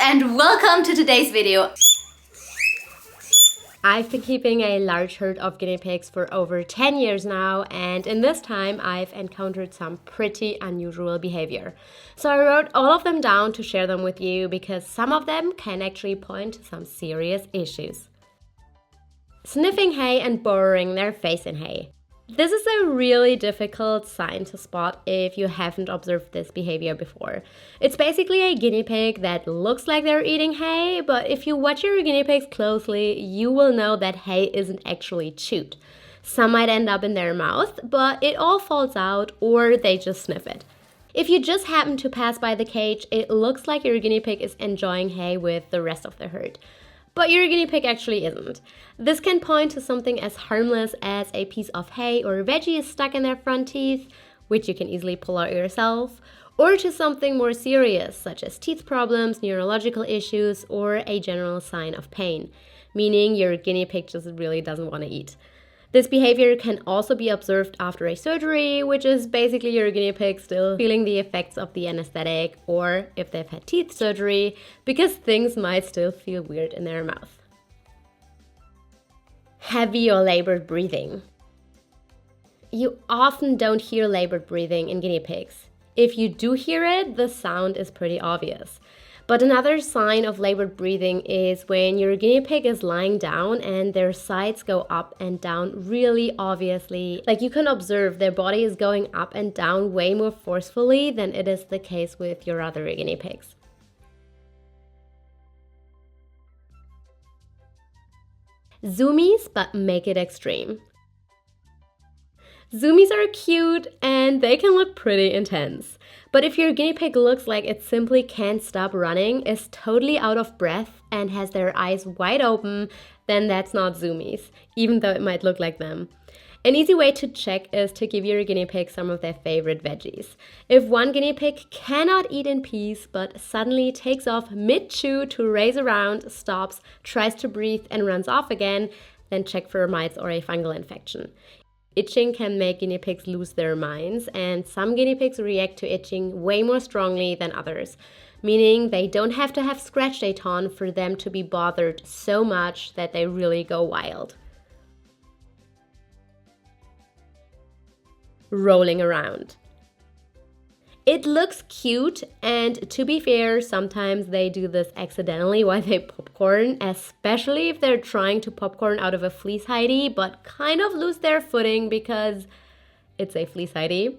and welcome to today's video. I've been keeping a large herd of guinea pigs for over 10 years now, and in this time I've encountered some pretty unusual behavior. So I wrote all of them down to share them with you because some of them can actually point to some serious issues. Sniffing hay and burrowing their face in hay. This is a really difficult sign to spot if you haven't observed this behavior before. It's basically a guinea pig that looks like they're eating hay, but if you watch your guinea pigs closely, you will know that hay isn't actually chewed. Some might end up in their mouth, but it all falls out or they just sniff it. If you just happen to pass by the cage, it looks like your guinea pig is enjoying hay with the rest of the herd. But your guinea pig actually isn't. This can point to something as harmless as a piece of hay or veggie is stuck in their front teeth, which you can easily pull out yourself, or to something more serious, such as teeth problems, neurological issues, or a general sign of pain, meaning your guinea pig just really doesn't want to eat. This behavior can also be observed after a surgery, which is basically your guinea pig still feeling the effects of the anesthetic, or if they've had teeth surgery, because things might still feel weird in their mouth. Heavy or labored breathing. You often don't hear labored breathing in guinea pigs. If you do hear it, the sound is pretty obvious. But another sign of labored breathing is when your guinea pig is lying down and their sides go up and down really obviously. Like you can observe their body is going up and down way more forcefully than it is the case with your other guinea pigs. Zoomies, but make it extreme. Zoomies are cute and they can look pretty intense. But if your guinea pig looks like it simply can't stop running, is totally out of breath, and has their eyes wide open, then that's not Zoomies, even though it might look like them. An easy way to check is to give your guinea pig some of their favorite veggies. If one guinea pig cannot eat in peace but suddenly takes off mid-chew to race around, stops, tries to breathe and runs off again, then check for mites or a fungal infection. Itching can make guinea pigs lose their minds, and some guinea pigs react to itching way more strongly than others, meaning they don't have to have scratched a ton for them to be bothered so much that they really go wild. Rolling around. It looks cute, and to be fair, sometimes they do this accidentally while they popcorn, especially if they're trying to popcorn out of a fleece hidey, but kind of lose their footing because it's a fleece hidey.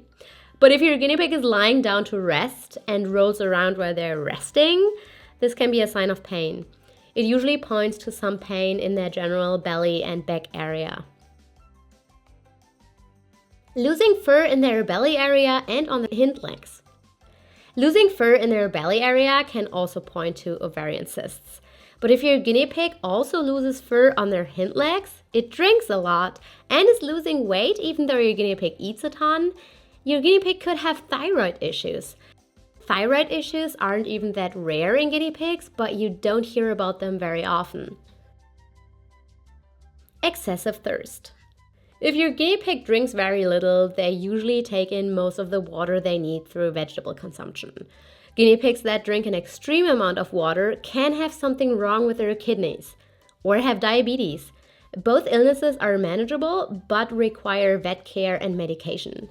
But if your guinea pig is lying down to rest and rolls around while they're resting, this can be a sign of pain. It usually points to some pain in their general belly and back area. Losing fur in their belly area and on the hind legs. Losing fur in their belly area can also point to ovarian cysts. But if your guinea pig also loses fur on their hind legs, it drinks a lot, and is losing weight even though your guinea pig eats a ton, your guinea pig could have thyroid issues. Thyroid issues aren't even that rare in guinea pigs, but you don't hear about them very often. Excessive thirst. If your guinea pig drinks very little, they usually take in most of the water they need through vegetable consumption. Guinea pigs that drink an extreme amount of water can have something wrong with their kidneys or have diabetes. Both illnesses are manageable but require vet care and medication.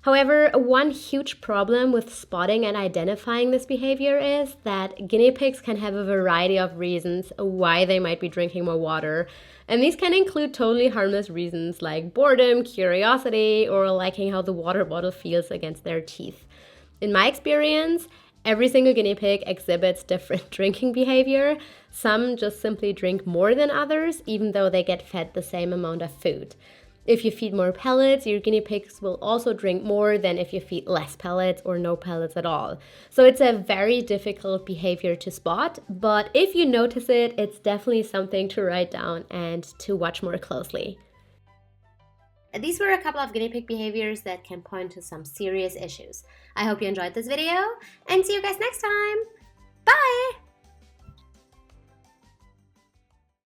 However, one huge problem with spotting and identifying this behavior is that guinea pigs can have a variety of reasons why they might be drinking more water, and these can include totally harmless reasons like boredom, curiosity, or liking how the water bottle feels against their teeth. In my experience, every single guinea pig exhibits different drinking behavior. Some just simply drink more than others, even though they get fed the same amount of food. If you feed more pellets, your guinea pigs will also drink more than if you feed less pellets or no pellets at all. So it's a very difficult behavior to spot, but if you notice it, it's definitely something to write down and to watch more closely. These were a couple of guinea pig behaviors that can point to some serious issues. I hope you enjoyed this video, and see you guys next time. Bye!